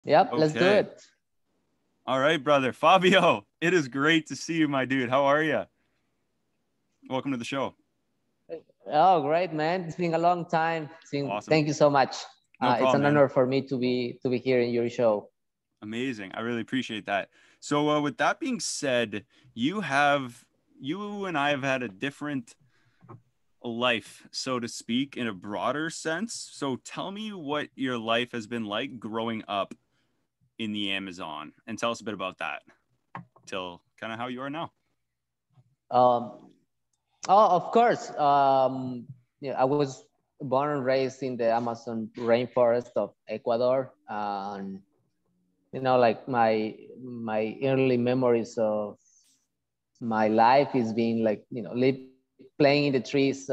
Yep, let's do Okay. it. All right, brother. Fabio, it is great to see you, my dude. How are you? Welcome to the show. Oh, great, man! It's been a long time. Awesome. Thank you so much. No It's problem, an man. honor for me to be here in your show. Amazing. I really appreciate that. So, with that being said, you and I have had a different life, so to speak, in a broader sense. So, tell me what your life has been like growing up in the Amazon, and tell us a bit about that till kind of how you are now. Um, oh, of course. Yeah, I was born and raised in the Amazon rainforest of Ecuador, and like my early memories of my life is being like playing in the trees,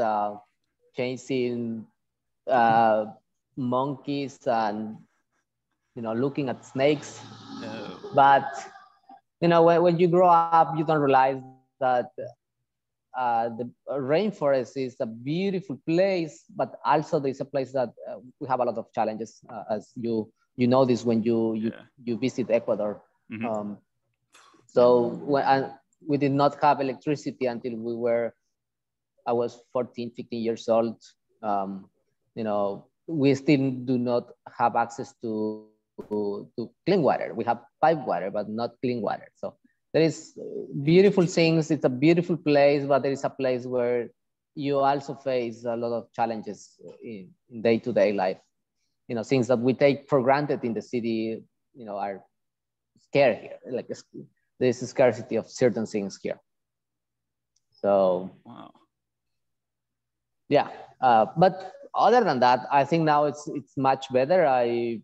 chasing uh, monkeys, and looking at snakes. Oh, But when you grow up, you don't realize that the rainforest is a beautiful place, but also there's a place that we have a lot of challenges, as you know this when yeah. you visit Ecuador. Hmm. Um, Yep. so we did not have electricity until I was 14, 15 years old. Um, we still do not have access to clean water. We have pipe water, but not clean water. So there is beautiful Interesting. things. It's a beautiful place, but there is a place where you also face a lot of challenges in day-to-day life. Things that we take for granted in the city, are scarce here. Like there's a scarcity of certain things here. So Wow. yeah, but other than that, I think now it's much better. I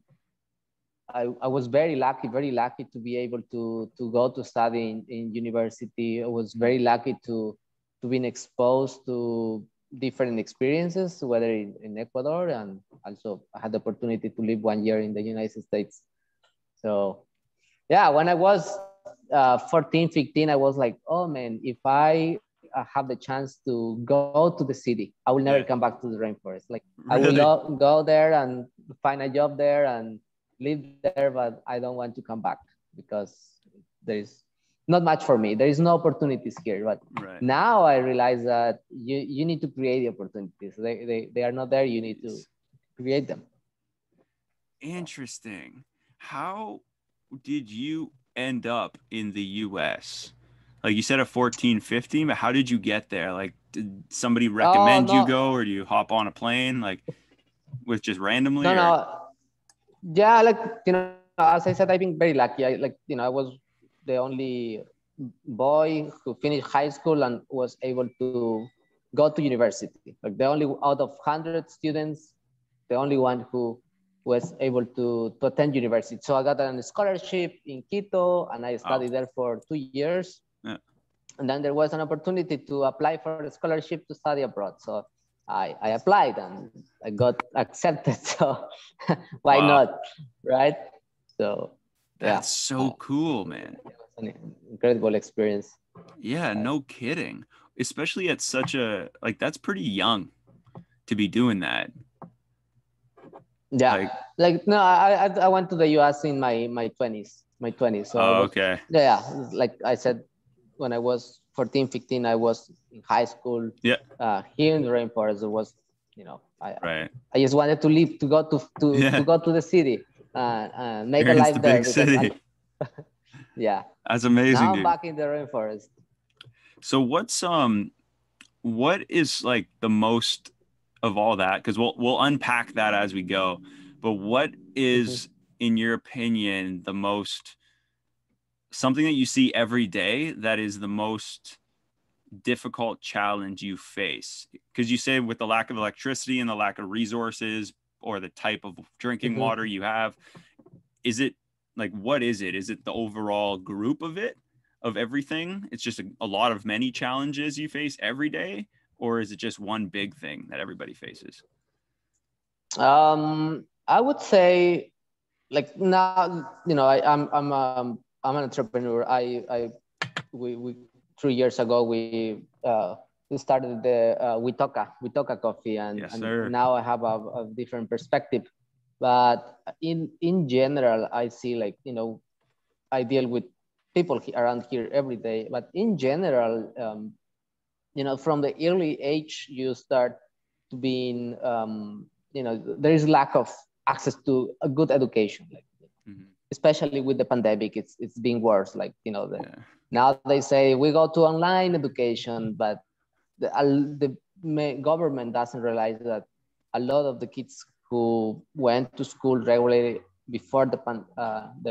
was very lucky to be able to go to study in university. I was very lucky to being exposed to different experiences, whether in Ecuador, and also I had the opportunity to live 1 year in the United States. So yeah, when I was 14, 15, I was like, oh man, if I have the chance to go to the city, I will never come Yeah. back to the rainforest. Like I will Really? go there and find a job there and live there, but I don't want to come back because there is not much for me. There is no opportunities here. But Right. now I realize that you need to create the opportunities. They are not there. You need to Jeez. create them. Interesting. How did you end up in the US? Like you said at 14, 15, but how did you get there? Like, did somebody Oh recommend you no, go, or do you hop on a plane, like, with just randomly, no, or? no. Yeah, like as I said, I've been very lucky. I was the only boy who finished high school and was able to go to university. Like the only out of 100 students, the only one who was able to attend university. So I got a scholarship in Quito and I Oh, studied there for 2 years. yeah. And then there was an opportunity to apply for a scholarship to study abroad. So I applied and I got accepted. So why Wow. not, right? So yeah, That's so cool, man. it was an incredible experience. Yeah, no kidding. Especially at such a, like, that's pretty young to be doing that. Yeah, Like, like no, I went to the US in my 20s, So I oh, was, okay. yeah, like I said, when I was 14, 15, I was in high school. Yeah, Here in the rainforest, it was, right. I just wanted to leave to go to Yeah, go to the city and make a experience life the there big because city. yeah, That's amazing, now I'm dude. back in the rainforest. So what is like the most of all that? Because we'll unpack that as we go. But what Mhm. is, in your opinion, the most, something that you see every day that is the most difficult challenge you face? Because you say with the lack of electricity and the lack of resources or the type of drinking Mhm. water you have, is it, like, what is it? Is it the overall group of it, of everything? It's just a lot of many challenges you face every day, or is it just one big thing that everybody faces? I would say like now, I'm an entrepreneur. We 3 years ago we started the We Toca Coffee, Yes, and sir. now I have a different perspective. But in general, I see, like, I deal with people around here every day. But in general, from the early age, you start to being, there is lack of access to a good education. Like, Mm-hmm. especially with the pandemic, it's being worse. Like, Yeah. now they say we go to online education, but the government doesn't realize that a lot of the kids who went to school regularly before the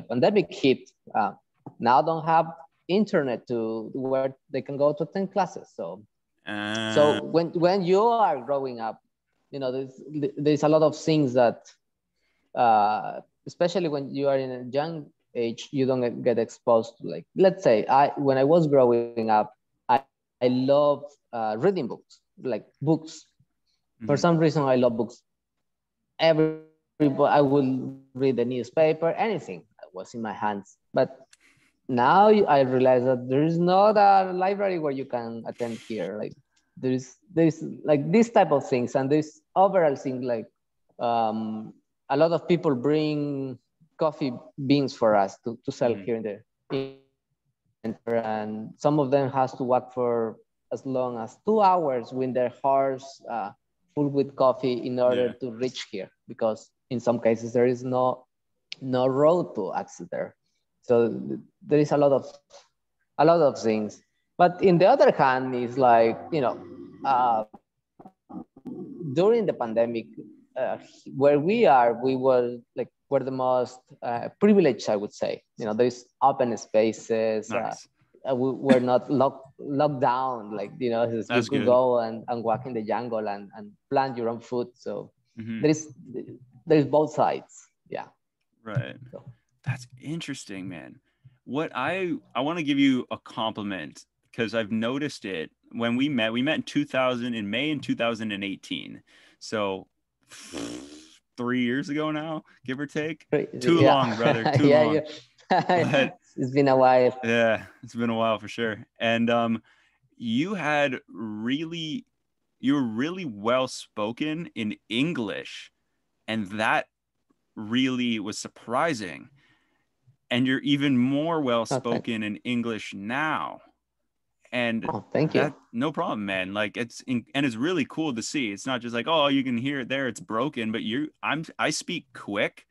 pandemic hit, now don't have internet to where they can go to attend classes. So Uh, when you are growing up, there's a lot of things that, especially when you are in a young age, you don't get exposed to. Like, let's say, when I was growing up, I love reading books, like books. For mhm. some reason, I love books. I will read the newspaper, anything that was in my hands. But now I realize that there is not a library where you can attend here. Like, there's like this type of things, and this overall thing, like, um, a lot of people bring coffee beans for us to sell Mhm. here in the center, and some of them has to walk for as long as 2 hours with their horse, full with coffee, in order Yeah. to reach here, because in some cases there is no road to access there. So there is a lot of things. But in the other hand, is like, uh, during the pandemic, where we are, we're the most privileged, I would say. There's open spaces. Nice. We're not locked down. Like, you That's could good. go and walk in the jungle and plant your own food. So Hmm. there is there's both sides. Yeah. Right. So. That's interesting, man. What I want to give you a compliment because I've noticed it when we met. We met in 2000 in May in 2018. So 3 years ago now, give or take. Too Yeah. long, brother. Too Yeah, long. yeah. But It's been a while. yeah, it's been a while for sure. And you had really you were really well spoken in English, and that really was surprising. And you're even more well Oh, thank, spoken in English now. And oh, thank you. that no problem, man. Like and it's really cool to see. It's not just like, oh, you can hear it there, it's broken, but I speak quick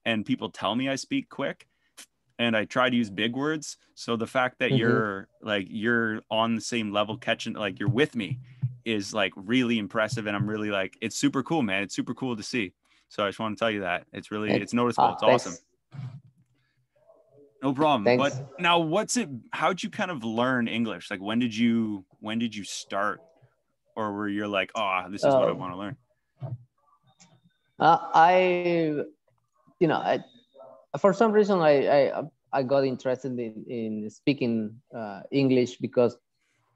and people tell me I speak quick and I try to use big words. So the fact that Hmm. you're on the same level catching like you're with me is like really impressive and I'm really like it's super cool, man. It's super cool to see. So I just want to tell you that. It's noticeable. It's awesome. Thanks. No problem. But Thanks. now how'd you kind of learn English? Like when did you start or were you like, oh, this is what I Uh, want to learn? I, I, for some reason, I got interested in speaking English, because,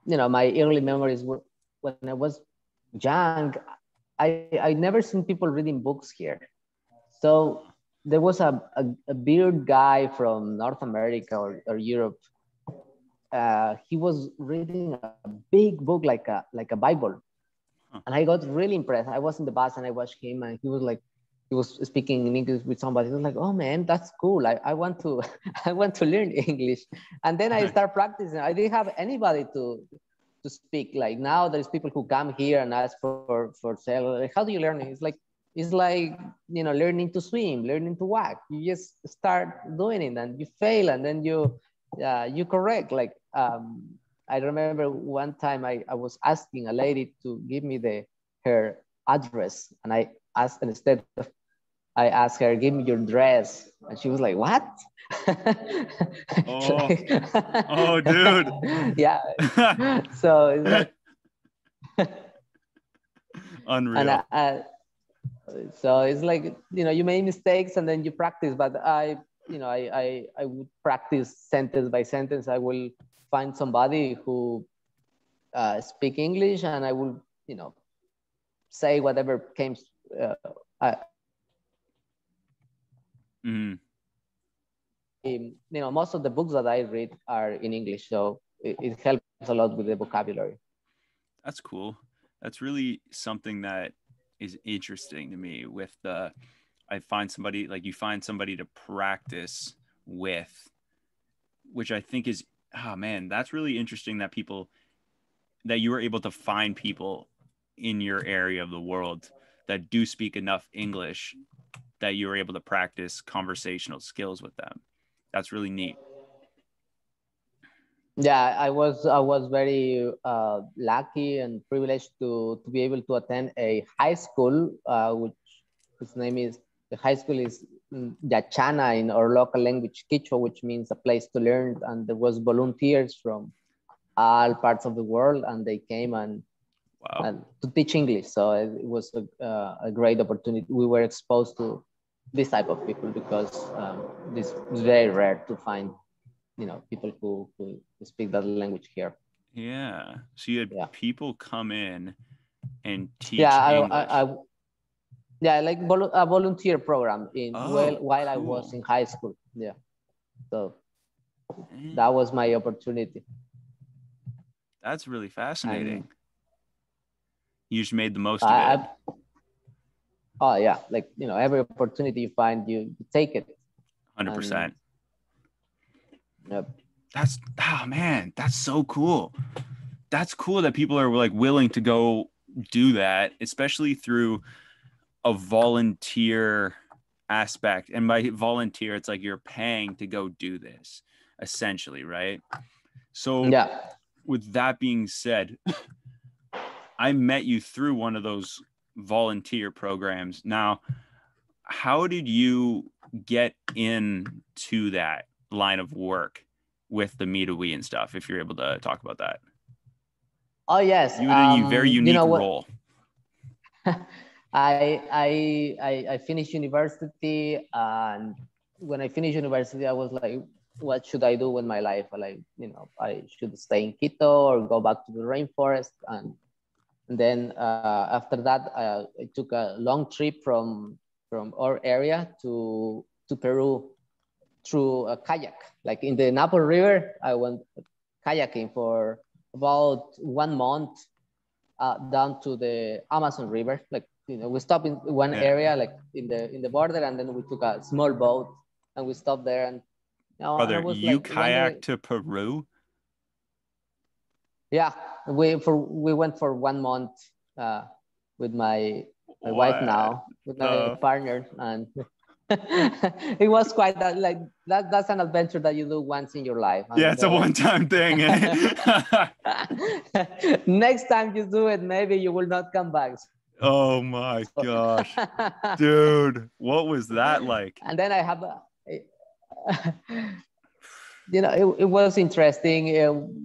my early memories were when I was young. I never seen people reading books here. So Uh, there was a beard guy from North America or Europe. He was reading a big book, like a Bible, and huh. I got really impressed. I was in the bus and I watched him, and he was speaking in English with somebody. I was like, oh man, that's cool. I want to I want to learn English. And then I Nice. start practicing. I didn't have anybody to speak. Like, now there's people who come here and ask for sale. Like, how do you learn it? It's like learning to swim, learning to walk. You just start doing it and you fail, and then you correct. Like, I remember one time I was asking a lady to give me her address, and I asked her, give me your dress, and she was like, what? Oh, Like, oh, dude. yeah. So it's like, and Unreal. so it's like, you make mistakes and then you practice. But I would practice sentence by sentence. I will find somebody who speak English, and I will, say whatever came. Uh, Mhm. Most of the books that I read are in English, so it helps a lot with the vocabulary. That's cool. That's really something that is interesting to me with the I find somebody like you find somebody to practice with, which I think is, oh man, that's really interesting that you were able to find people in your area of the world that do speak enough English that you were able to practice conversational skills with them. That's really neat. Yeah, I was very lucky and privileged to be able to attend a high school, which its name is the high school is Yachana in our local language Quechua, which means a place to learn. And there was volunteers from all parts of the world, and they came Wow. and to teach English. So it was a great opportunity. We were exposed to this type of people because this is very rare to find, people who speak that language here. Yeah. So you had people come in and teach English. Yeah, like a volunteer program while I was cool. in high school. Yeah. So that was my opportunity. That's really fascinating. You just made the most of it. Oh yeah, like every opportunity you find, you take it. 100%. Yep. That's so cool. That's cool that people are like willing to go do that, especially through a volunteer aspect. And by volunteer, it's like you're paying to go do this, essentially, right? So with that being said, I met you through one of those volunteer programs. Now, how did you get into that line of work with the Me to We and stuff, if you're able to talk about that? Oh yes. You had a very unique role. I finished university, and when I finished university, I was like, what should I do with my life? Like, I should stay in Quito or go back to the rainforest. And then after that, I took a long trip from our area to Peru through a kayak. Like in the Napo River, I went kayaking for about 1 month down to the Amazon River. Like, we stopped in one area, like in the border, and then we took a small boat and we stopped there. And Brother, I was you like, kayak to Peru? Yeah, we went for 1 month with my wife now, with my partner, and it was quite like that's an adventure that you do once in your life. Yeah, it's a one-time thing. Next time you do it, maybe you will not come back. Oh my gosh, dude, what was that like? And then I have it was interesting.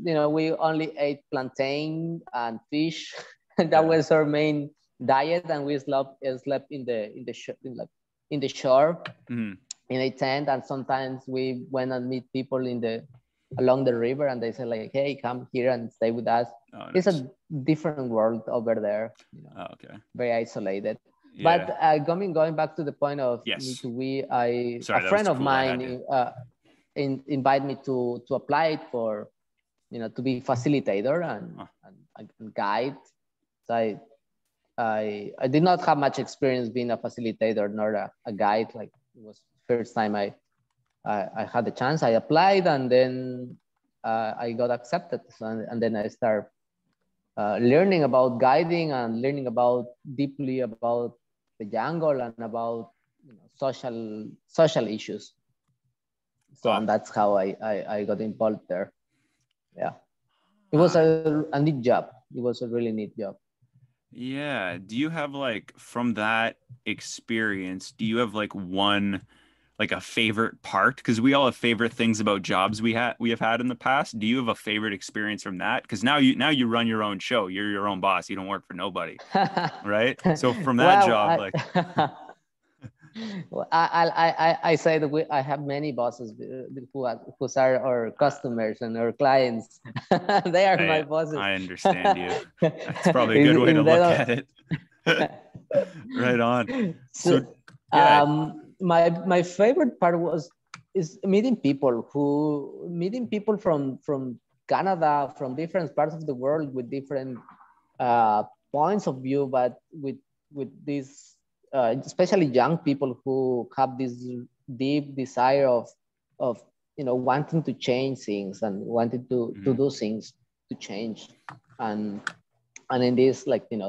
We only ate plantain and fish. That was our main diet, and we slept in the shore in a tent. And sometimes we went and meet people along the river, and they say like, "Hey, come here and stay with us." Oh, nice. It's a different world over there. Okay. Very isolated. Yeah. But going back to the point of Me to We, a friend of mine invite me to apply for, to be facilitator and guide. So I did not have much experience being a facilitator nor a guide. Like, it was first time I had the chance. I applied, and then I got accepted. And then I started learning about guiding and learning deeply about the jungle and about social issues. So and that's how I got involved there. Yeah, it was a neat job. It was a really neat job. Yeah. Do you have from that experience, do you have a favorite part? Because we all have favorite things about jobs we have had in the past. Do you have a favorite experience from that? Because now you run your own show. You're your own boss. You don't work for nobody, right? So from that job, well, I say that I have many bosses who are our customers and our clients. They are my bosses. I understand you. That's probably a good way to look at it. Right on. So yeah. My favorite part is meeting people from Canada, from different parts of the world with different points of view, but with this especially young people who have this deep desire of wanting to change things and wanting to do things to change. And in this, like, in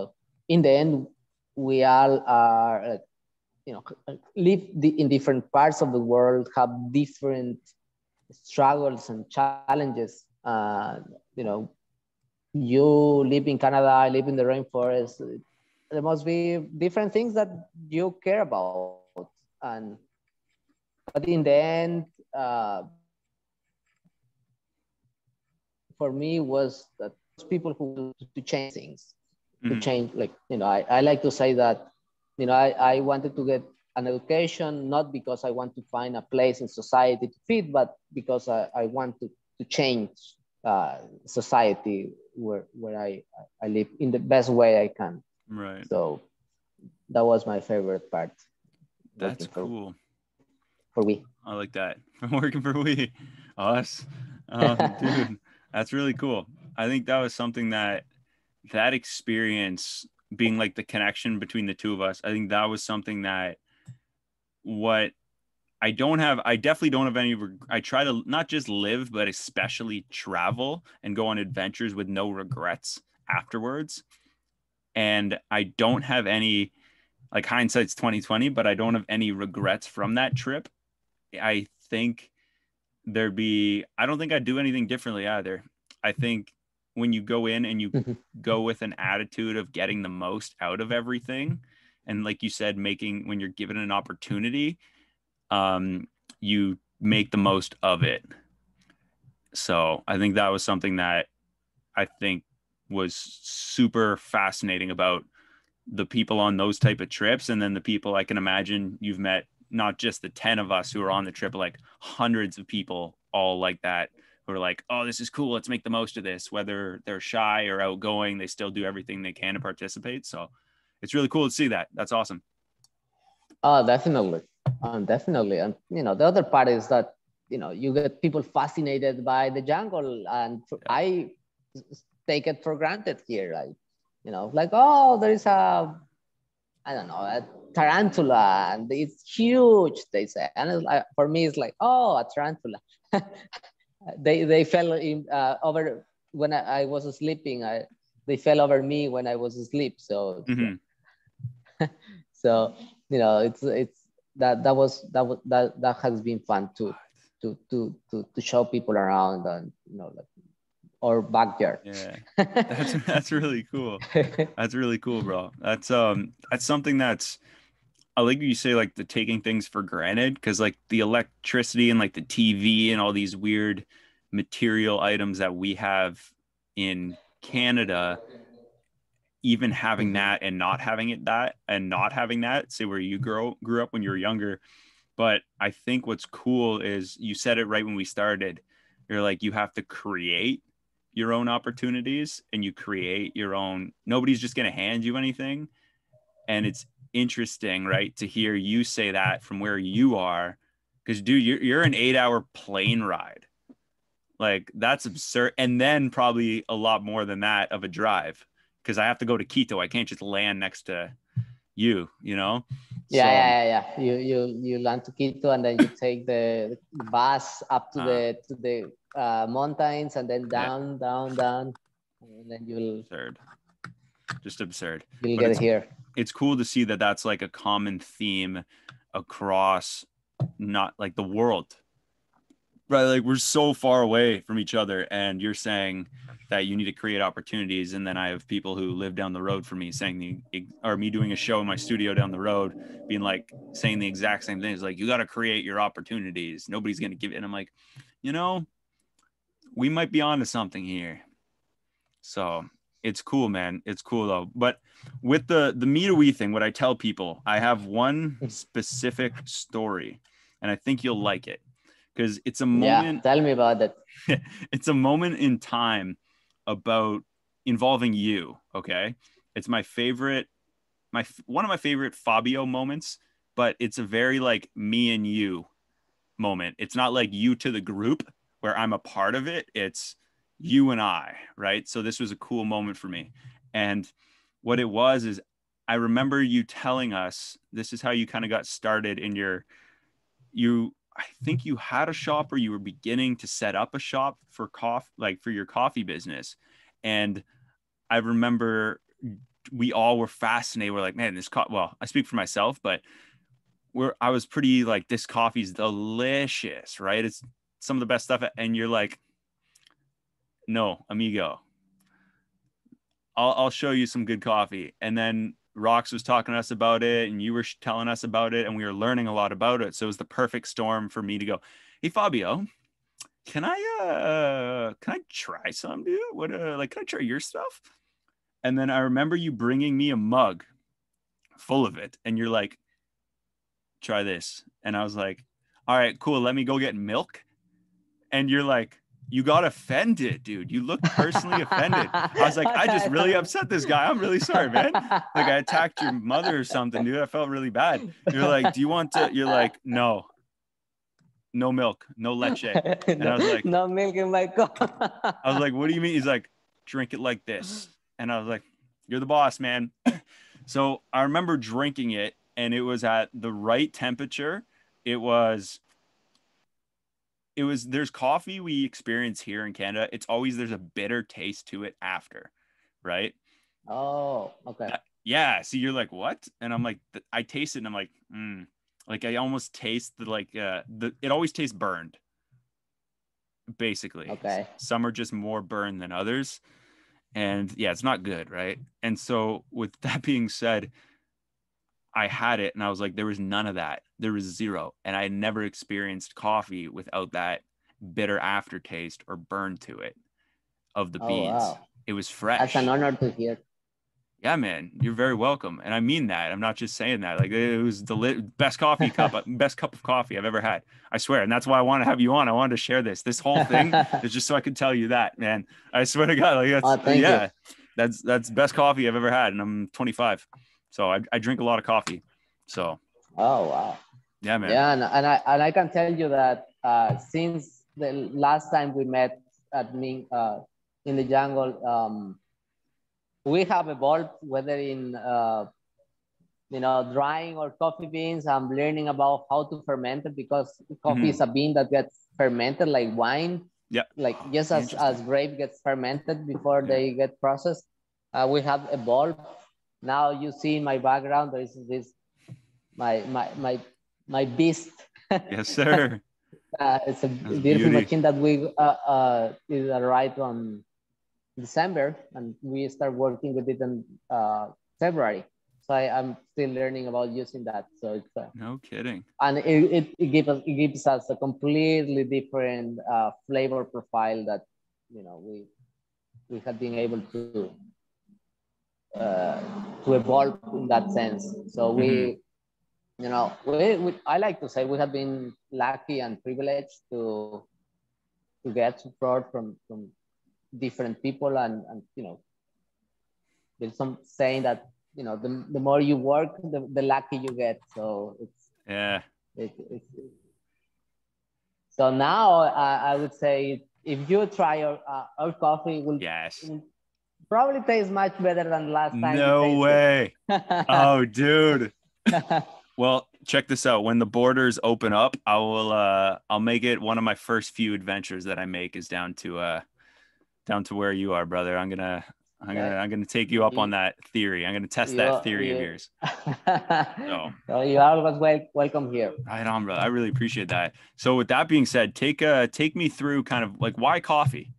the end, we all are, live in different parts of the world, have different struggles and challenges. You live in Canada, I live in the rainforest. There must be different things that you care about. And but in the end, for me was that people who to change things, to change, like, I like to say that, I wanted to get an education, not because I want to find a place in society to fit, but because I want to change society where I live in the best way I can. Right. So that was my favorite part. That's cool. For we. I like that. Working for we. Us. Dude, that's really cool. I think that was something that experience being like the connection between the two of us, I think that was something that I definitely don't have any. I try to not just live, but especially travel and go on adventures with no regrets afterwards. And I don't have any, like, hindsight's 2020, but I don't have any regrets from that trip. I think I don't think I'd do anything differently either. I think when you go in and you go with an attitude of getting the most out of everything, and like you said, when you're given an opportunity, you make the most of it. So I think that was something that I think was super fascinating about the people on those type of trips. And then the people I can imagine you've met, not just the 10 of us who are on the trip, like hundreds of people all like that, who are like, oh, this is cool, let's make the most of this. Whether they're shy or outgoing, they still do everything they can to participate. So it's really cool to see that. That's awesome. Oh, definitely. Definitely. And, the other part is that, you get people fascinated by the jungle, and I take it for granted here. Like, oh, there is I don't know, a tarantula, and it's huge, they say. And it's like, for me, it's like, oh, a tarantula. they fell in, over when I was sleeping. They fell over me when I was asleep. So, so it's that has been fun to show people around, and like our backyard. Yeah, that's really cool. That's really cool, bro. That's something that's, I like you say, like, the taking things for granted, because like the electricity and like the TV and all these weird material items that we have in Canada, even having that and not having that, say where you grew up when you were younger. But I think what's cool is you said it right when we started. You're like, you have to create your own opportunities, and you create your own. Nobody's just going to hand you anything. And it's interesting, right, to hear you say that from where you are, because, dude, you're an 8-hour plane ride. Like, that's absurd. And then probably a lot more than that of a drive, because I have to go to Quito. I can't just land next to you, Yeah. You land to Quito, and then you take the bus up to the mountains, and then down, and then you'll just absurd. You'll get here. It's cool to see that that's like a common theme across, not like the world, right? Like, we're so far away from each other, and you're saying that you need to create opportunities. And then I have people who live down the road from me saying me doing a show in my studio down the road, being like, saying the exact same thing. It's like, you got to create your opportunities. Nobody's going to give it. And I'm like, we might be onto something here. So it's cool, man. It's cool though. But with the me to we thing, what I tell people, I have one specific story, and I think you'll like it, because it's a moment. Yeah, tell me about it. It's a moment in time about involving you. Okay. It's my favorite, one of my favorite Fabio moments, but it's a very like me and you moment. It's not like you to the group where I'm a part of it. It's you and I, right? So this was a cool moment for me. And what it was is I remember you telling us this is how you kind of got started in I think you had a shop or you were beginning to set up a shop for for your coffee business. And I remember we all were fascinated. We're like, man, well, I speak for myself, but I was pretty like, this coffee's delicious, right? It's some of the best stuff. And you're like, no, amigo, I'll show you some good coffee. And then Rox was talking to us about it and you were telling us about it and we were learning a lot about it. So it was the perfect storm for me to go, hey, Fabio, can I try some, dude? Can I try your stuff? And then I remember you bringing me a mug full of it. And you're like, try this. And I was like, all right, cool. Let me go get milk. And you're like, you got offended, dude. You looked personally offended. I was like, I just really upset this guy. I'm really sorry, man. Like I attacked your mother or something, dude. I felt really bad. You're like, do you want to? You're like, no milk, no leche. And I was like, no milk in my cup. I was like, what do you mean? He's like, drink it like this. And I was like, you're the boss, man. So I remember drinking it and it was at the right temperature. There's coffee we experience here in Canada. There's a bitter taste to it after, right? Oh, okay. Yeah. So you're like, what? And I'm like, I taste it and I'm like, like I almost taste it always tastes burned. Basically. Okay. Some are just more burned than others. And yeah, it's not good, right? And so with that being said, I had it and I was like, there was none of that. There was zero. And I had never experienced coffee without that bitter aftertaste or burn to it of the beans. Wow. It was fresh. That's an honor to hear. Yeah, man, you're very welcome. And I mean that. I'm not just saying that. Like it was the best best cup of coffee I've ever had. I swear. And that's why I want to have you on. I wanted to share this. This whole thing is just so I could tell you that, man. I swear to God. Like thank you. That's best coffee I've ever had. And I'm 25. So I drink a lot of coffee. So. Oh, wow. Yeah, man. Yeah. And I can tell you that since the last time we met in the jungle, we have evolved, whether in drying or coffee beans. I'm learning about how to ferment it because coffee is a bean that gets fermented like wine. Yeah. Like just as grape gets fermented before they get processed. We have evolved. Now you see in my background there is this my beast. Yes, sir. It's a beautiful machine that we arrived on December, and we start working with it in February. So I'm still learning about using that. So it's no kidding. And it gives us a completely different flavor profile that we have been able to evolve in that sense. So I like to say we have been lucky and privileged to get support from different people, and there's some saying that the more you work, the lucky you get. So so now I would say if you try our coffee, will probably taste much better than last time. No way. Oh, dude. Well, check this out. When the borders open up, I'll make it one of my first few adventures that I make is down to where you are, brother. I'm gonna take you up on that theory. I'm gonna test that theory of yours. So you are always welcome here. Right on, brother. I really appreciate that. So with that being said, take me through kind of like why coffee?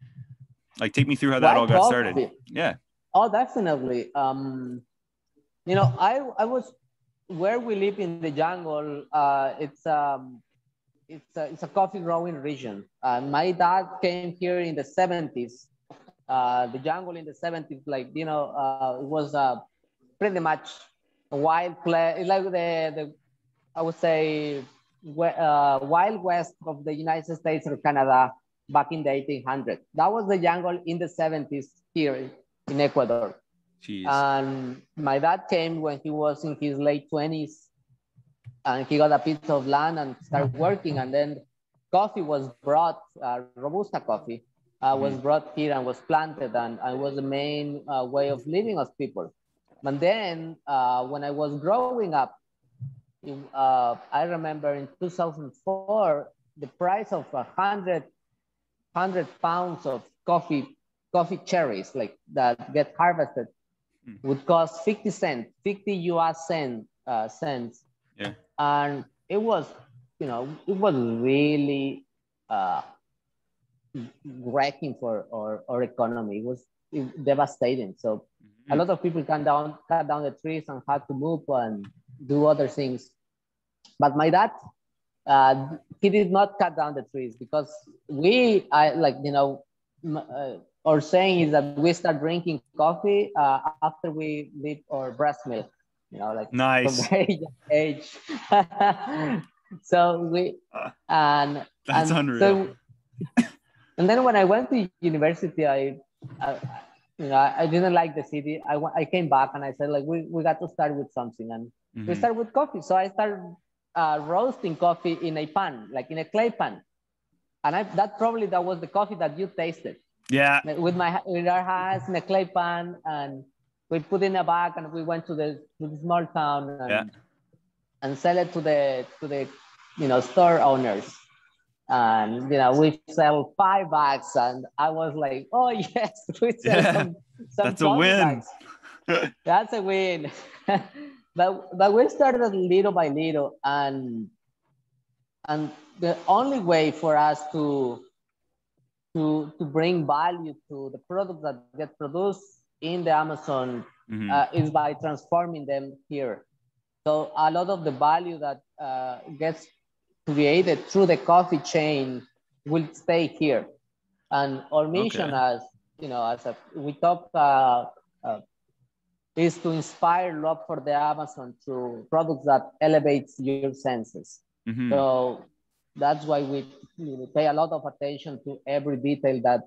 Like take me through how that all got started. Yeah. Oh, definitely. I was where we live in the jungle. It's a coffee growing region. My dad came here in the 70s. The jungle in the 70s, it was pretty much a wild place, like I would say, wild west of the United States or Canada back in the 1800s. That was the jungle in the 70s here in Ecuador. Jeez. And my dad came when he was in his late 20s, and he got a piece of land and started working. And then coffee was brought, Robusta coffee was brought here and was planted, and was the main way of living of people. But then when I was growing up, I remember in 2004, the price of 100 pounds of coffee cherries like that get harvested would cost 50 cents, 50 US cents. Yeah. And it was, it was really uh, wrecking for our economy. It was devastating. So a lot of people cut down the trees and had to move and do other things. But my dad, he did not cut down the trees because our saying is that we start drinking coffee after we leave our breast milk, like from Nice. very young age. So That's unreal. so and then when I went to university, I didn't like the city. I came back and I said, like, we got to start with something. And we started with coffee. So I started roasting coffee in a pan, like in a clay pan. And that was the coffee that you tasted. Yeah. With our hands in a clay pan, and we put in a bag and we went to the small town and sell it to the store owners. And we sell 5 bags, and I was like, oh yes, we sell some That's a win. That's a win. but we started little by little, and the only way for us to bring value to the products that get produced in the Amazon is by transforming them here. So a lot of the value that gets created through the coffee chain will stay here. And our mission, we talk, is to inspire love for the Amazon through products that elevates your senses. So that's why we pay a lot of attention to every detail that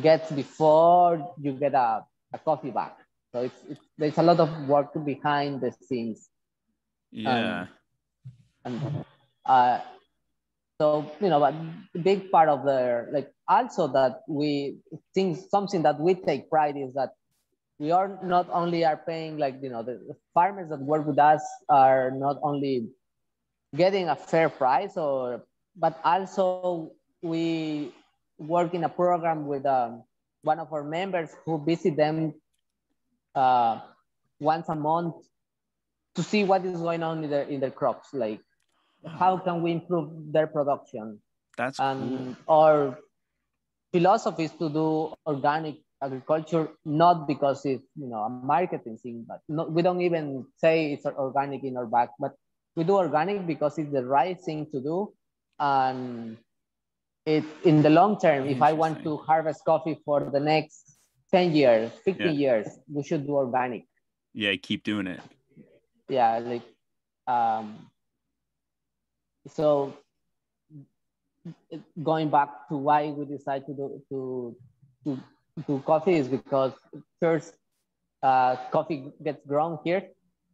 gets before you get a coffee bag. So there's a lot of work behind the scenes. Yeah. So but a big part of also that we think something that we take pride is that we are not only are paying the farmers that work with us are not only getting a fair price, but also we work in a program with one of our members who visit them once a month to see what is going on in their crops, like how can we improve their production. That's and cool. Our philosophy is to do organic agriculture, not because it's a marketing thing, but we don't even say it's organic in our back, but we do organic because it's the right thing to do. And in the long term, if I want to harvest coffee for the next 10 years, 15 years, we should do organic. Yeah, keep doing it. Yeah, so going back to why we decided to do coffee is because first coffee gets grown here.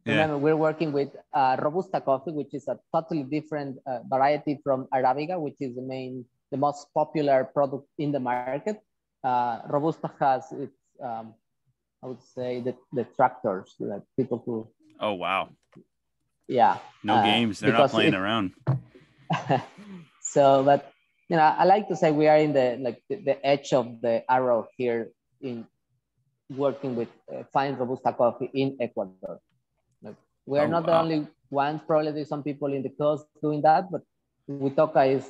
Remember, we're working with Robusta coffee, which is a totally different variety from Arabica, which is the most popular product in the market. Robusta has its, I would say, the tractors, like people who. Oh wow. Yeah. No games. They're not playing around. So, but I like to say we are in the edge of the arrow here in working with fine Robusta coffee in Ecuador. We are not the only ones. Probably there's some people in the coast doing that, but Huitoca is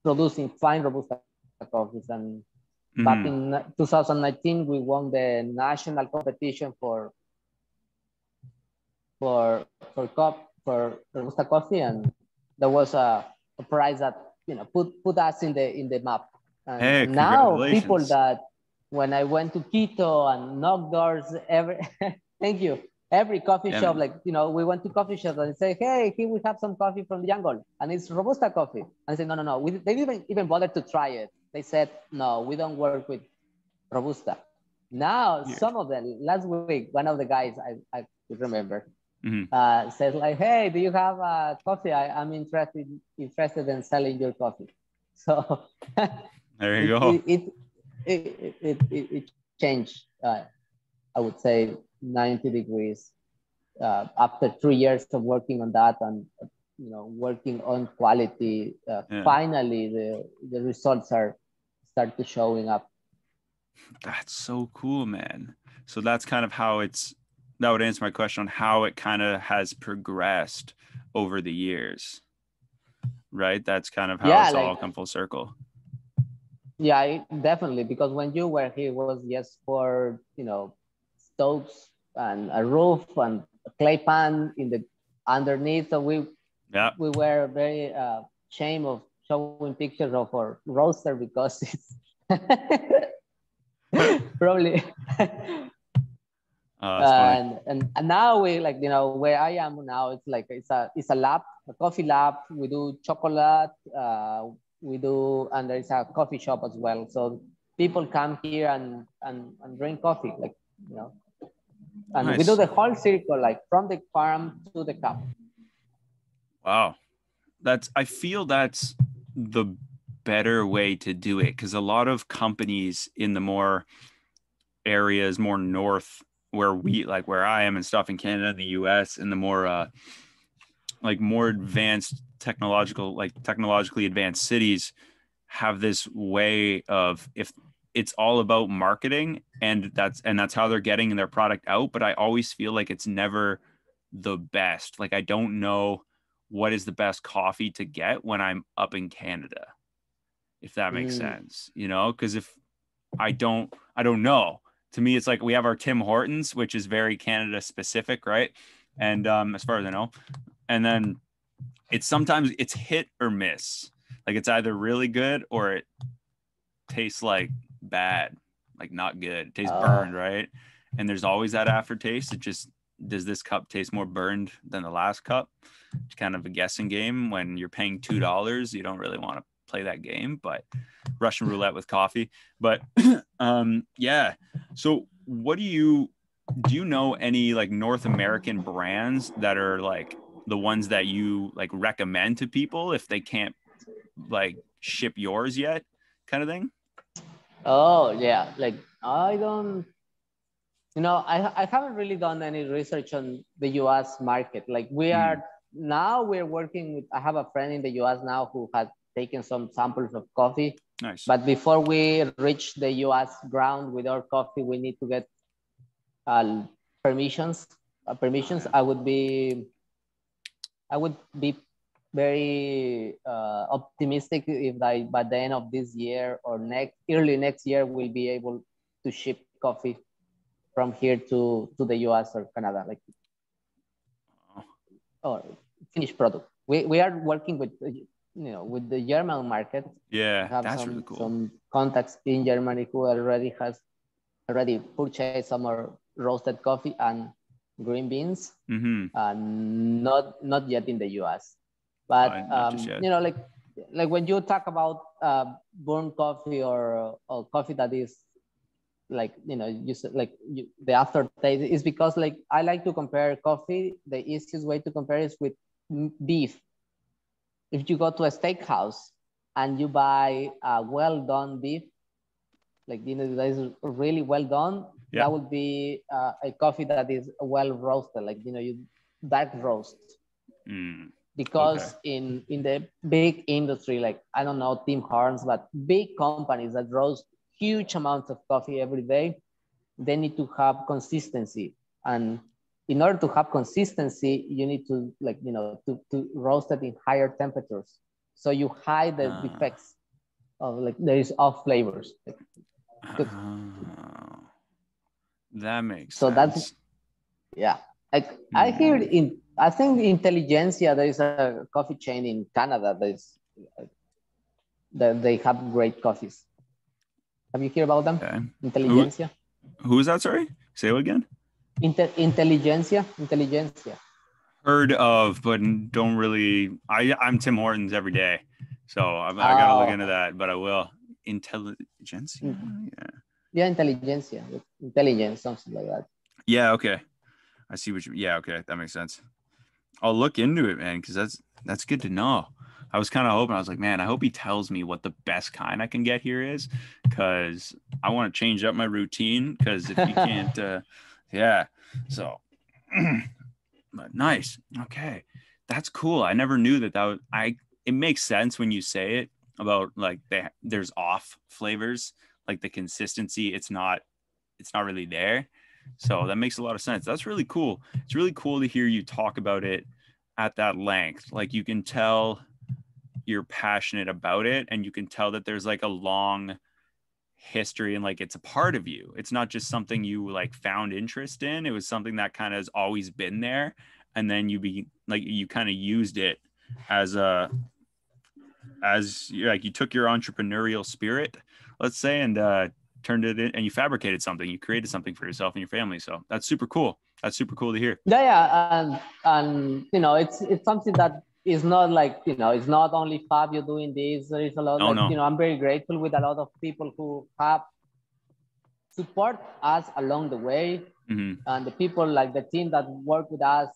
producing fine Robusta coffees. And back in 2019, we won the national competition for Robusta coffee, and there was a prize that put us in the map. And now people that when I went to Quito and knocked doors thank you. Every coffee shop, we went to coffee shops and say, hey, here we have some coffee from the jungle, and it's Robusta coffee. And I said, no. They didn't even bother to try it. They said, no, we don't work with Robusta. Now, some of them, last week, one of the guys, I remember, says like, hey, do you have coffee? I'm interested in selling your coffee. So there you go. It changed I would say 90 degrees. After 3 years of working on that and working on quality, Yeah. finally the results are start to showing up. That's so cool, man. So that's kind of how that would answer my question on how it kind of has progressed over the years, right? That's kind of how Yeah, it's all like come full circle. yeah, definitely, because when you were here it was just for stoves and a roof and a clay pan in the underneath. So Yeah. we were very ashamed of showing pictures of our roaster because it's probably That's funny. and now we, like, where I am now, it's like it's a lab, a coffee lab. We do chocolate, we do, and there is a coffee shop as well, so people come here and drink coffee, like, and we do Nice. the whole circle, like from the farm to the cup. Wow. I feel that's the better way to do it, because a lot of companies in the more areas more north where I am and stuff in Canada and the US, and the more more advanced technologically advanced cities have this way of, if it's all about marketing, and that's how they're getting their product out, but I always feel like it's never the best. Like, I don't know what is the best coffee to get when I'm up in Canada, if that makes sense, because if I don't know. To me, it's like we have our Tim Hortons, which is very Canada specific, right? And as far as I know, and then sometimes it's hit or miss. Like, it's either really good or it tastes like bad, like not good. It tastes burned, right? And there's always that aftertaste. It just, does this cup taste more burned than the last cup? It's kind of a guessing game. When you're paying $2, you don't really want to play that game, but Russian roulette with coffee. But yeah. So what do you know any like North American brands that are like the ones that you like recommend to people if they can't like ship yours yet, kind of thing? Oh yeah, like I don't, I haven't really done any research on the US market. Like we're working with, I have a friend in the US now who has taken some samples of coffee. Nice. But before we reach the US ground with our coffee, we need to get uh, permissions. Permissions. I would be very optimistic if by the end of this year or early next year, we'll be able to ship coffee from here to the US or Canada, like, or finished product. We are working with with the German market. Yeah, We have that's really cool. some contacts in Germany who already purchased some more roasted coffee and green beans. Not yet in the US, but not just yet. Like when you talk about burnt coffee or coffee that is like, you said, like the aftertaste is because, like, I like to compare coffee. The easiest way to compare is with beef. If you go to a steakhouse and you buy a well done beef, like, that is really well done, that would be a coffee that is well roasted, like, you dark roast. Because in the big industry, like, I don't know, Tim Hortons, but big companies that roast huge amounts of coffee every day, they need to have consistency. And in order to have consistency, you need to, like, to roast it in higher temperatures. So you hide the effects of, like, there is off flavors. That makes sense. That's, yeah. Like, I think Intelligentsia, there is a coffee chain in Canada that they have great coffees. Have you heard about them? Okay. Intelligentsia. Who is that? Sorry, say it again. Intelligentsia. Heard of, but don't really. I'm Tim Hortons every day, so I gotta look into that. But I will. Intelligentsia. Yeah, Intelligentsia. Intelligence, something like that. Yeah. Okay. I see what you. Yeah. Okay, that makes sense. I'll look into it, man, because that's good to know. I was kind of hoping, I was like, man, I hope he tells me what the best kind I can get here is, because I want to change up my routine. Because if you can't, yeah. So, but nice. Okay, that's cool. I never knew that. It makes sense when you say it about like there's off flavors, like the consistency. It's not really there. So that makes a lot of sense. That's really cool. It's really cool to hear you talk about it at that length. Like you can tell you're passionate about it, and you can tell that there's like a long history, and like it's a part of you. It's not just something you like found interest in. It was something that kind of has always been there, and then you kind of used it as like you took your entrepreneurial spirit, let's say, and turned it in, and you fabricated something. You created something for yourself and your family. So that's super cool. That's super cool to hear. Yeah, and it's something that is not like, it's not only Fabio doing this. There is a lot, like, No. I'm very grateful with a lot of people who have support us along the way, and the people, like the team that work with us.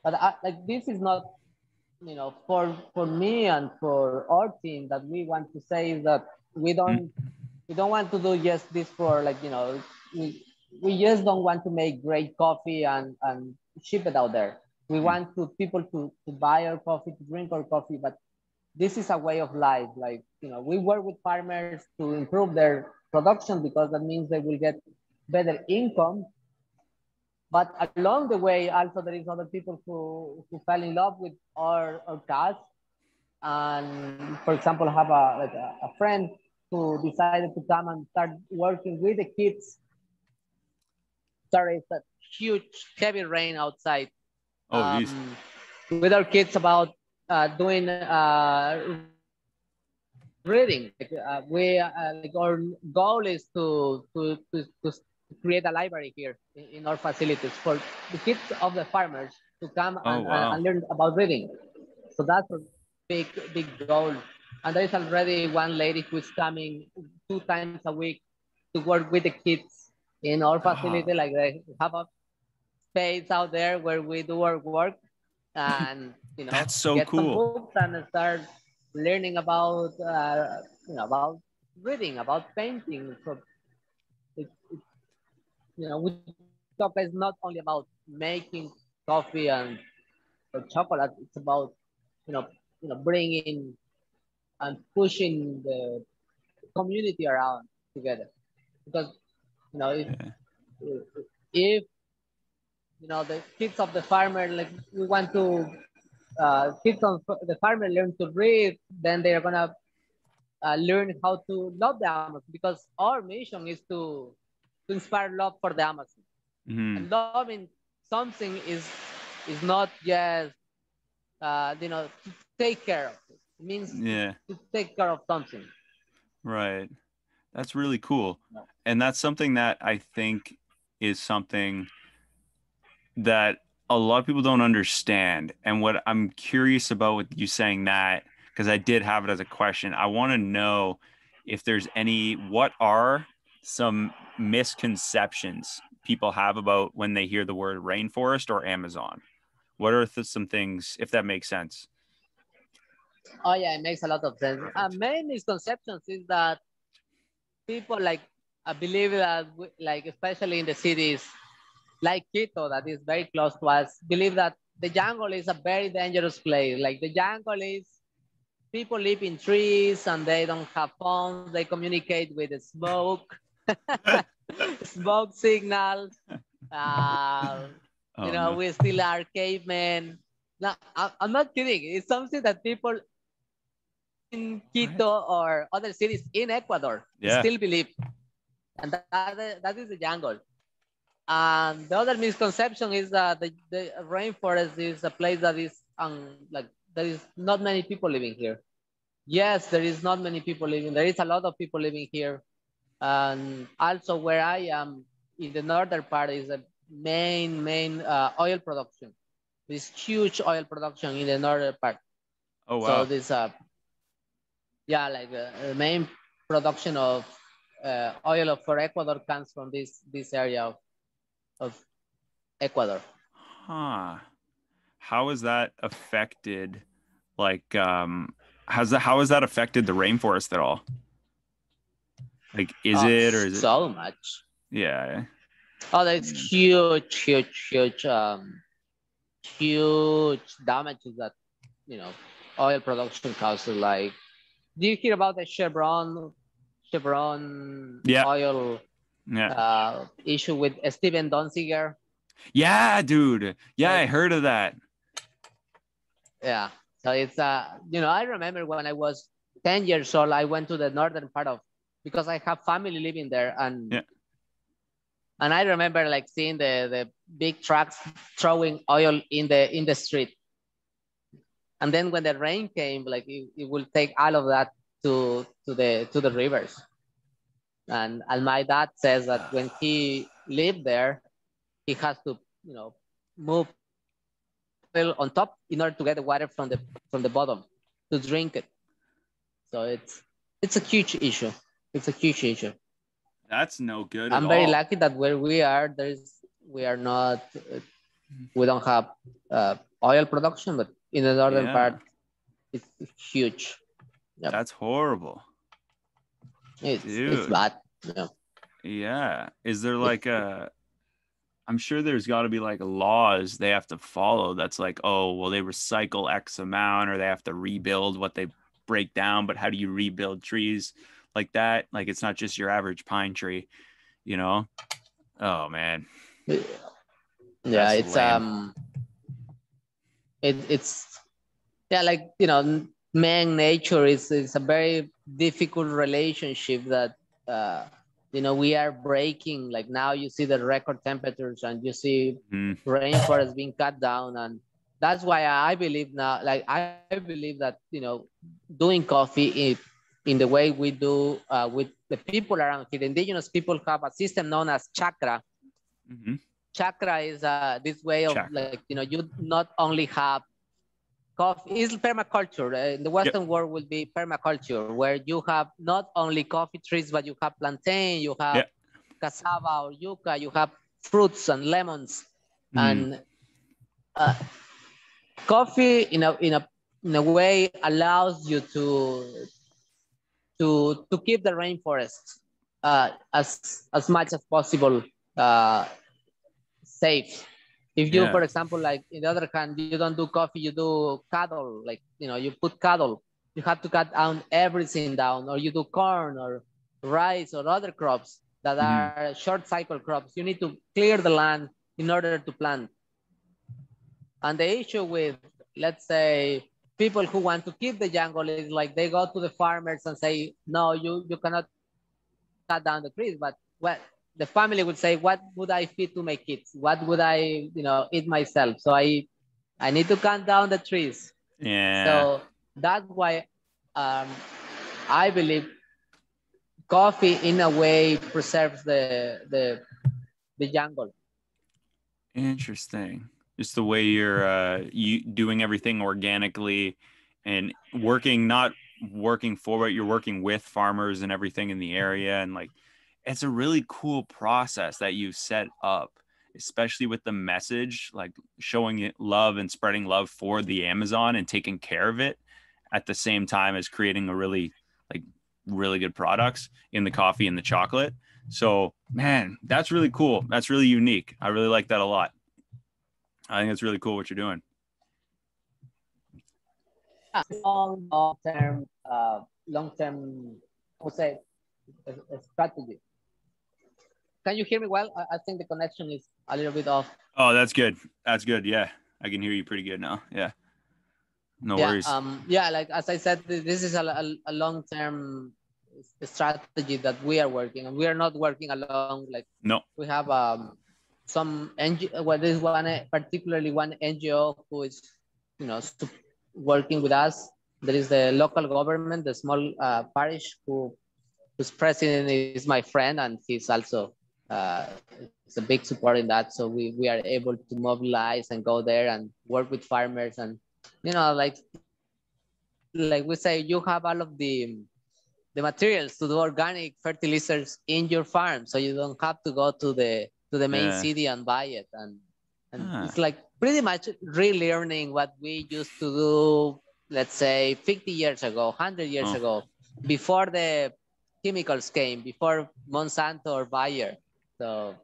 But like, this is not, for me and for our team, that we want to say is that we don't want to do just this for, like, we just don't want to make great coffee and ship it out there. We want people to buy our coffee, to drink our coffee, but this is a way of life. Like, we work with farmers to improve their production, because that means they will get better income. But along the way, also there is other people who fell in love with our cause. And for example, I have a friend who decided to come and start working with the kids. Sorry, it's a huge, heavy rain outside. Oh, geez. With our kids about doing reading. Like our goal is to create a library here in our facilities for the kids of the farmers to come Wow. and learn about reading. So that's a big goal. And there is already one lady who is coming 2 times a week to work with the kids in our facility. Like, they have a space out there where we do our work, and That's so get some cool. books and start learning about about reading, about painting. So we talk is not only about making coffee and or chocolate. It's about bringing and pushing the community around together. Because if the kids of the farmer, like, we want to kids of the farmer learn to read, then they're gonna learn how to love the Amazon, because our mission is to inspire love for the Amazon. And loving something is not just to take care of it. It means to take care of something. Right. That's really cool. And that's something that I think is something that a lot of people don't understand. And what I'm curious about with you saying that, because I did have it as a question, I want to know if there's what are some misconceptions people have about when they hear the word rainforest or Amazon? What are some things, if that makes sense? Oh yeah, it makes a lot of sense. Main misconceptions is that people, like, believe that like, especially in the cities like Quito, that is very close to us, believe that the jungle is a very dangerous place. Like, the jungle is, people live in trees and they don't have phones. They communicate with the smoke, smoke signals. We still are cavemen. No, I'm not kidding. It's something that people in Quito or other cities in Ecuador still believe. And that is the jungle. And the other misconception is that the rainforest is a place that is like, there is not many people living here. Yes, there is not many people living. There is a lot of people living here. And also where I am in the northern part is a main oil production. This huge oil production in the northern part. Oh, wow. So this like the main production of oil for Ecuador comes from this area of Ecuador. How has that affected, like, how has that affected the rainforest at all? Like, is it, or is it? So much. Yeah. Oh, there's huge damages that, you know, oil production causes. Like, do you hear about the Chevron Yeah. oil Yeah. issue with Steven Donziger? Yeah, dude. Yeah, Like, I heard of that. yeah. So it's you know, I remember when I was 10 years old, I went to the northern part of, because I have family living there, and Yeah. and I remember like seeing the big trucks throwing oil in the street. And then when the rain came, like it will take all of that to the rivers. And my dad says that when he lived there, he has to, you know, move oil on top in order to get the water from the bottom to drink it. So it's a huge issue. It's a huge issue. That's no good at I'm very all. lucky that where we are, we are not, we don't have oil production, but in the northern Yeah. part, it's huge. Yep. That's horrible. It's Dude. bad. Yeah. Yeah. Is there like I'm sure there's got to be like laws they have to follow that's like, oh, well, they recycle X amount or they have to rebuild what they break down. But how do you rebuild trees like that? Like, it's not just your average pine tree, you know? Oh, man. Yeah, That's it's lame. it's yeah, like, you know, man nature is a very difficult relationship that uh you know, we are breaking. Like now you see the record temperatures and you see Mm. rainforest being cut down, and that's why I believe now, like I believe that, you know, doing coffee in the way we do with the people around here. The indigenous people have a system known as chakra. Mm-hmm. Chakra is this way of, like, Chakra. you know, you not only have coffee, is permaculture. In the Yep. Western world will be permaculture, where you have not only coffee trees, but you have plantain, you have Yep. cassava or yucca, you have fruits and lemons. Mm. And uh, coffee in a way allows you to keep the rainforest as much as possible safe. If you, Yeah. for example, like in the other hand, you don't do coffee, you do cattle, like, you know, you put cattle, you have to cut down everything down, or you do corn or rice or other crops that Mm-hmm. are short cycle crops. You need to clear the land in order to plant. And the issue with, let's say, people who want to keep the jungle is like they go to the farmers and say, no, you cannot cut down the trees. But what the family would say, what would I feed to my kids? What would I, you know, eat myself? So I need to cut down the trees. Yeah. So that's why um, I believe coffee in a way preserves the jungle. Interesting. Just the way you're you doing everything organically and working, not working for it, you're working with farmers and everything in the area. And like, it's a really cool process that you set up, especially with the message, like showing it love and spreading love for the Amazon and taking care of it at the same time as creating a really, like, really good products in the coffee and the chocolate. So, man, that's really cool. That's really unique. I really like that a lot. I think it's really cool what you're doing. Long term, I would say, a strategy. Can you hear me well? I think the connection is a little bit off. Oh, that's good. That's good. Yeah. I can hear you pretty good now. Yeah. No Yeah, worries. yeah, like as I said, this is a long term strategy that we are working, and we are not working alone. Like No. we have some NGO, well, this one particularly one NGO who is, you know, working with us. There is the local government, the small parish whose president is my friend, and he's also it's a big support in that. So we are able to mobilize and go there and work with farmers, and, you know, like we say, you have all of the materials to do organic fertilizers in your farm, so you don't have to go to the main Yeah. city and buy it. And Huh. it's like pretty much relearning what we used to do let's say 50 years ago, 100 years Oh, ago, before the chemicals came, before Monsanto or Bayer. So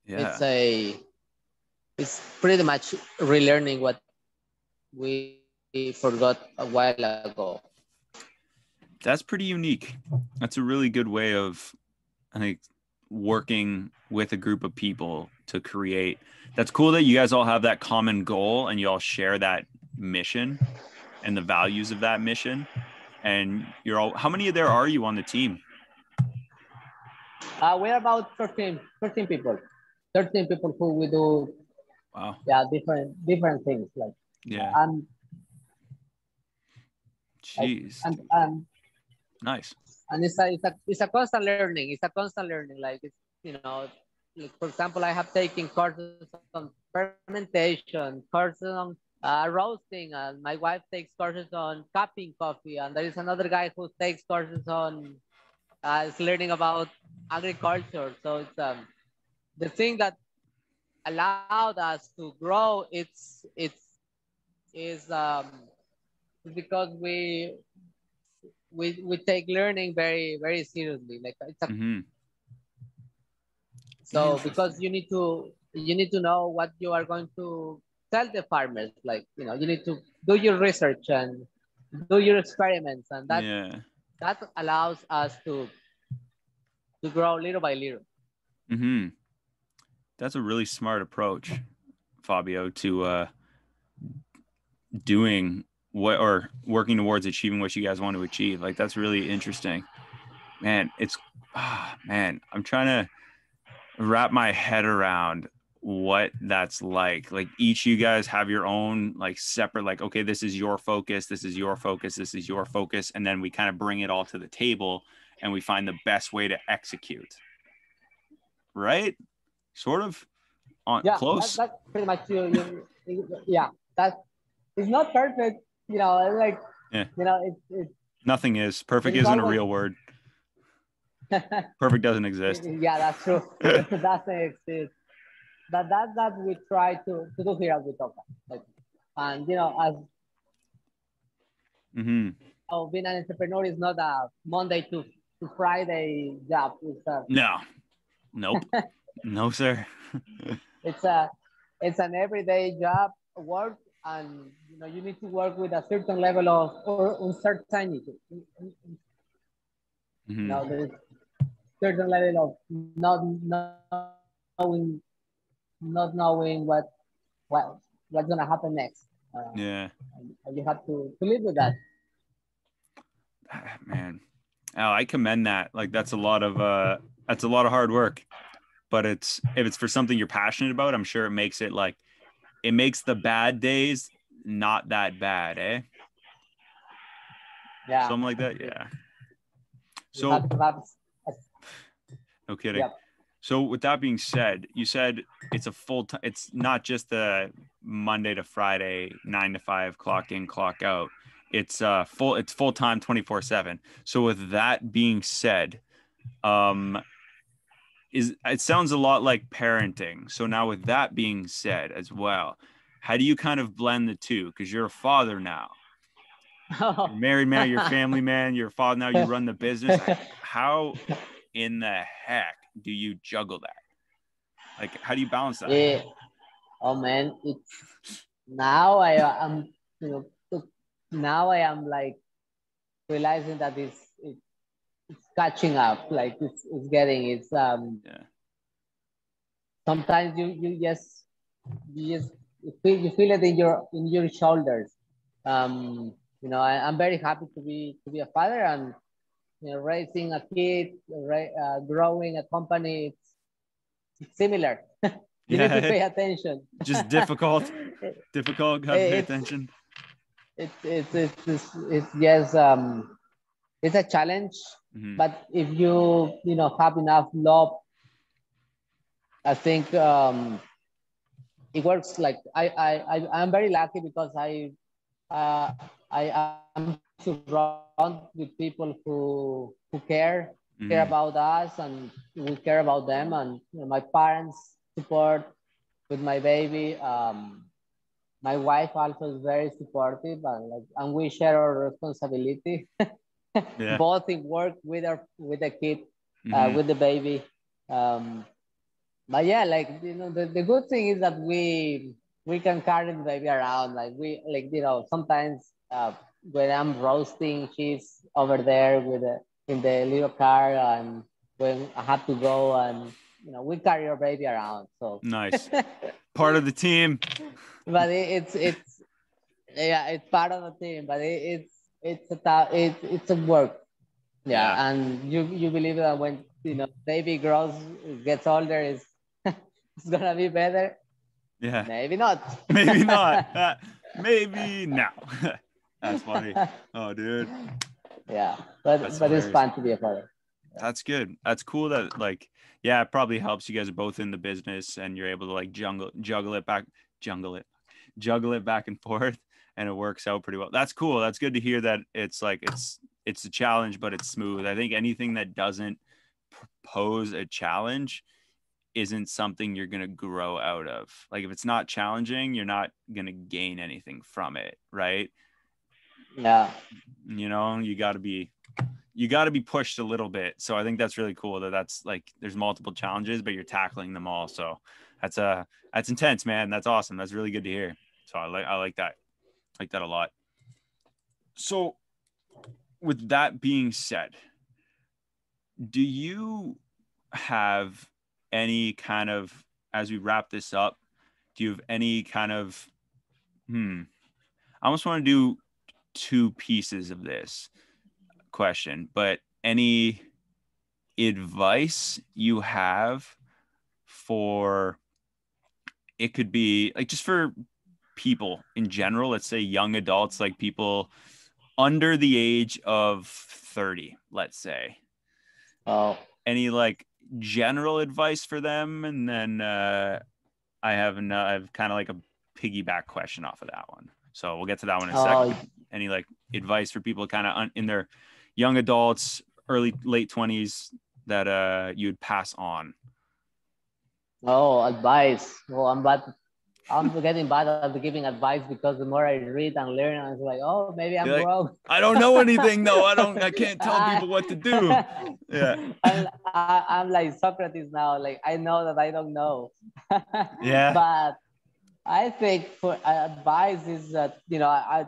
yeah. it's it's pretty much relearning what we forgot a while ago. That's pretty unique. That's a really good way of, I think, working with a group of people to create. That's cool that you guys all have that common goal and you all share that mission and the values of that mission. And you're all, how many there are you on the team? We're about 13 people. 13 people who we do, Wow. yeah, different things. Like, Yeah. I'm like, Jeez. and Nice. and it's a constant learning. It's a constant learning. Like, it's, you know, like, for example, I have taken courses on fermentation, courses on roasting, and my wife takes courses on cupping coffee, and there is another guy who takes courses on is learning about agriculture. So it's the thing that allowed us to grow. Is because we take learning very seriously. Like, it's a Mm-hmm. so because Interesting. you need to know what you are going to tell the farmers. Like, you know, you need to do your research and do your experiments, and Yeah. that allows us to grow little by little. Mm-hmm. That's a really smart approach, Fabio, to doing what or working towards achieving what you guys want to achieve. Like that's really interesting. Man, it's man, I'm trying to wrap my head around what that's like. Like each you guys have your own like separate, like, okay, this is your focus, this is your focus, this is your focus, and then we kind of bring it all to the table and we find the best way to execute. Right? Sort of on Yeah, close. that's pretty much yeah, that is not perfect, you know, like, Yeah. you know, it's Nothing is. there Perfect is isn't a always real word. Perfect doesn't exist. yeah, that's true. That's exist. That we try to do here at Witoka. Like, and you know, as Mm-hmm. being an entrepreneur is not a Monday to Friday job. No. Nope. No, sir. It's a it's an everyday job work, and you know, you need to work with a certain level of uncertainty. You Mm-hmm. know, there's certain level of not knowing what's gonna happen next. Yeah. And you have to live with that. Man. Oh, I commend that. Like that's a lot of hard work. But it's if it's for something you're passionate about, I'm sure it makes it like it makes the bad days not that bad, eh? Yeah, Something like that. Yeah. you So have to have. no kidding. Yep. So with that being said, you said it's a full time. It's not just a Monday to Friday, 9 to 5, clock in, clock out. It's full. It's full time, 24/7. So with that being said, um, is it sounds a lot like parenting. So now with that being said as well, how do you kind of blend the two? Because you're a father now. You're married man, you're a family man, you're a father now, you run the business. How in the heck do you juggle that? Like, how do you balance that? Yeah. Oh man, it's now I am, you know, now I am like realizing that it's catching up. Like, it's getting Yeah. sometimes you just you feel it in your shoulders. You know, I'm very happy to be a father, and you know, raising a kid, growing a company. It's similar. You need to Yeah. pay attention. Just difficult. Difficult. Have to pay it's attention. it's yes, it's a challenge, Mm-hmm. but if you know, have enough love, I think it works. Like, I'm very lucky because I am surrounded with people who care Mm-hmm. about us, and we care about them, and you know, my parents support with my baby. My wife also is very supportive, and we share our responsibility, Yeah. both in work with the kid, Mm-hmm. with the baby. Um, but yeah, like the good thing is that we can carry the baby around. Like we like sometimes when I'm roasting, she's over there with in the little car, and when I have to go, and we carry our baby around. So, Nice. Part of the team. but it's yeah, it's part of the team, but it's a work. Yeah, Yeah. and you believe that when baby grows, gets older, is it's gonna be better. Yeah. Maybe not. Maybe not. Maybe now. That's funny. Oh, dude. Yeah, That's but it's hilarious. fun to be a father. That's good. That's cool that like, yeah, it probably helps you guys are both in the business and you're able to like juggle it back and forth, and it works out pretty well. That's cool. That's good to hear that it's like it's a challenge, but it's smooth. I think anything that doesn't pose a challenge isn't something you're going to grow out of. Like if it's not challenging, you're not going to gain anything from it, right? Yeah. You got to be pushed a little bit. So I think that's really cool that's like there's multiple challenges but you're tackling them all. So that's intense, man. That's awesome. That's really good to hear. So I like that. I like that a lot. So with that being said, do you have any kind of, as we wrap this up, do you have any kind of I almost want to do two pieces of this question, but any advice you have for, it could be like just for people in general, let's say young adults, like people under the age of 30, let's say, Oh. any like general advice for them? And then I have kind of like a piggyback question off of that one. So we'll get to that one in a second. Oh. Any like advice for people kind of in their young adults, late 20s that you'd pass on? Oh, advice. Oh, I'm getting bad at giving advice because the more I read and learn, I'm like, oh, maybe I'm You're like, wrong. I don't know anything though. I can't tell people what to do. Yeah. I'm like Socrates now. Like I know that I don't know, Yeah. but I think for advice is that I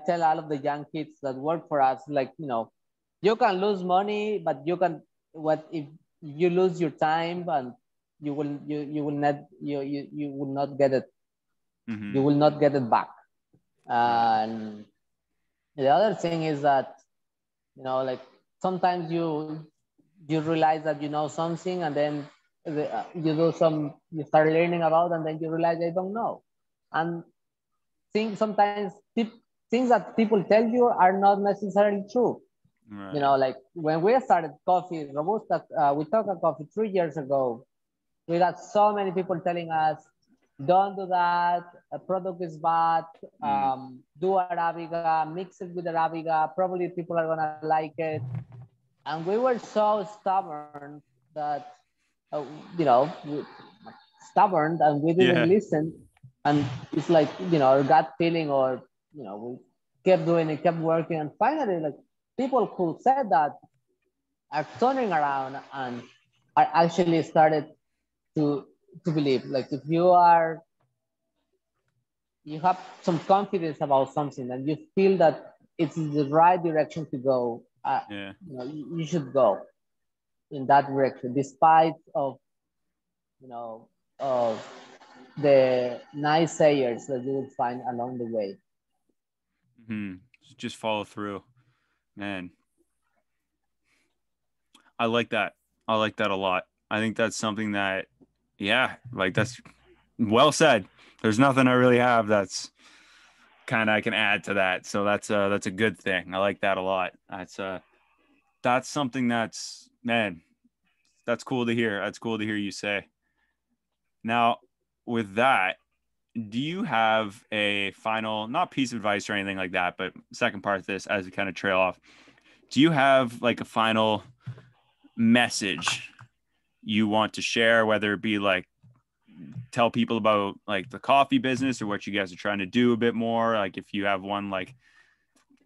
tell all of the young kids that work for us, like you can lose money, but you can, what if you lose your time, and you will not you will not get it, Mm-hmm. you will not get it back. Right. And the other thing is that like sometimes you realize that you know something, and then you start learning about, and then you realize I don't know. And things sometimes things that people tell you are not necessarily true. Right. Like when we started coffee robusta, we talked about coffee 3 years ago. We got so many people telling us, don't do that, a product is bad, Mm. do Arabica, mix it with Arabica, probably people are gonna like it. And we were so stubborn that, uh, you know, stubborn, and we didn't Yeah. listen. And it's like, our gut feeling, or, we kept doing it, kept working. And finally, like, people who said that are turning around and are actually started to believe. Like if you have some confidence about something and you feel that it's the right direction to go, Yeah. you should go in that direction, despite of you know of the naysayers that you will find along the way. Mm-hmm. Just follow through, man. I like that. I like that a lot. I think that's something that, yeah, like that's well said. There's nothing I really have that's kind of I can add to that. So that's a good thing. I like that a lot. That's something that's, man, that's cool to hear. That's cool to hear you say. Now, with that, do you have a final, not piece of advice or anything like that, but second part of this as we kind of trail off? Do you have like a final message you want to share, whether it be like tell people about like the coffee business or what you guys are trying to do a bit more? Like if you have one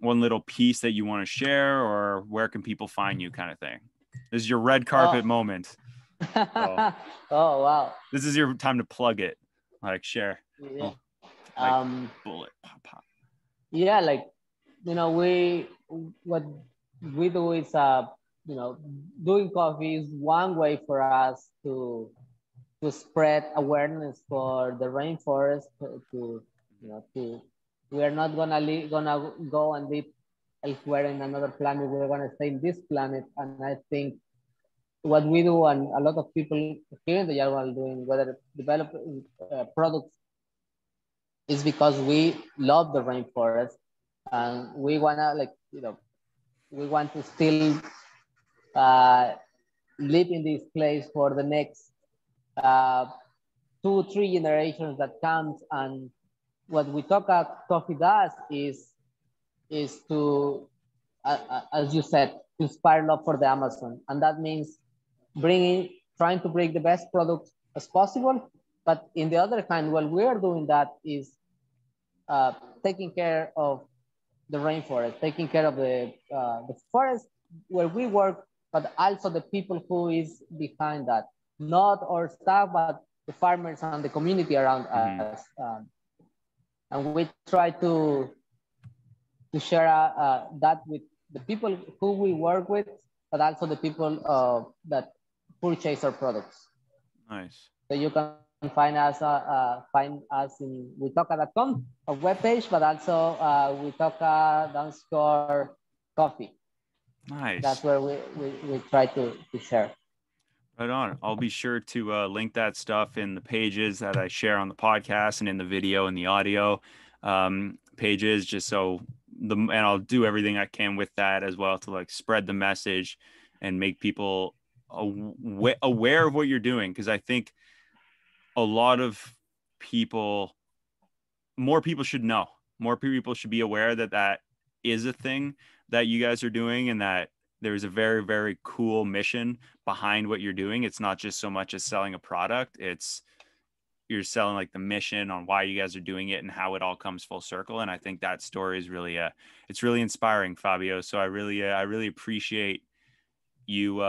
little piece that you want to share, or where can people find you, kind of thing. This is your red carpet moment. So, oh wow. This is your time to plug it. Like share. Yeah. Like bullet pop pop. Yeah, like what we do is doing coffee is one way for us to spread awareness for the rainforest. We are not gonna go and live elsewhere in another planet. We're gonna stay in this planet, and I think what we do and a lot of people here in the Yarwal are doing, whether develop products, is because we love the rainforest and we wanna we want to still uh, live in this place for the next uh, 2-3 generations that comes. And what we talk about coffee does is to as you said, to inspire love for the Amazon, and that means trying to bring the best products as possible. But in the other hand, while we are doing that, is taking care of the rainforest, taking care of the forest where we work, but also the people who is behind that, not our staff, but the farmers and the community around us. And we try to share that with the people who we work with, but also the people that purchase our products. Nice. So you can find us in witoka.com, a webpage, but also witoka coffee. Nice. That's where we try to share. Right on. I'll be sure to link that stuff in the pages that I share on the podcast and in the video and the audio pages, just so and I'll do everything I can with that as well to like spread the message and make people aware of what you're doing. Because I think a lot of more people should know. More people should be aware that is a thing that you guys are doing, and that there's a very, very cool mission behind what you're doing. It's not just so much as selling a product. You're selling like the mission on why you guys are doing it and how it all comes full circle. And I think that story is really, it's really inspiring, Fabio. So I really appreciate you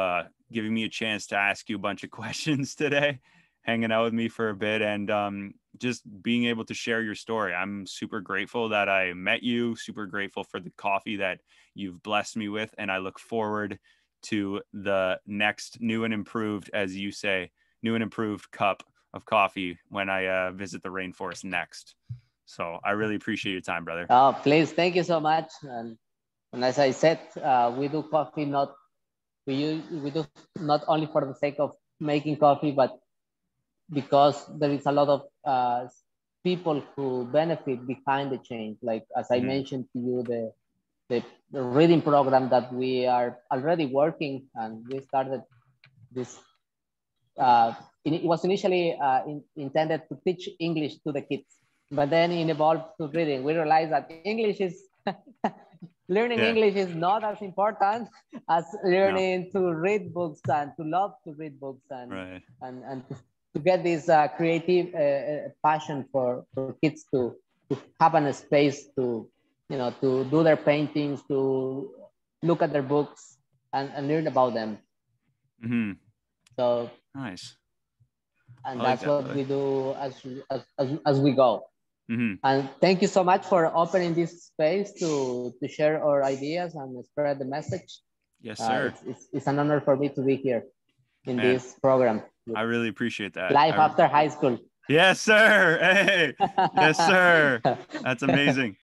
giving me a chance to ask you a bunch of questions today, hanging out with me for a bit, and just being able to share your story. I'm super grateful that I met you, super grateful for the coffee that you've blessed me with. And I look forward to the next new and improved, as you say, new and improved cup of coffee when I visit the rainforest next. So I really appreciate your time, brother. Oh, please. Thank you so much. And as I said, we do coffee we do not only for the sake of making coffee, but because there is a lot of people who benefit behind the change. Like, as I mentioned to you, the reading program that we are already working, and we started this. It was initially intended to teach English to the kids, but then it evolved to reading. We realized that learning English is not as important as learning to read books and to love to read books, and to get this creative passion for kids to have a space to to do their paintings, to look at their books and learn about them. So nice. And that's what we do as we go. And thank you so much for opening this space to share our ideas and spread the message. Yes, sir. It's an honor for me to be here in this program. I really appreciate that. Life after high school. Yes, sir. Hey, yes, sir. That's amazing.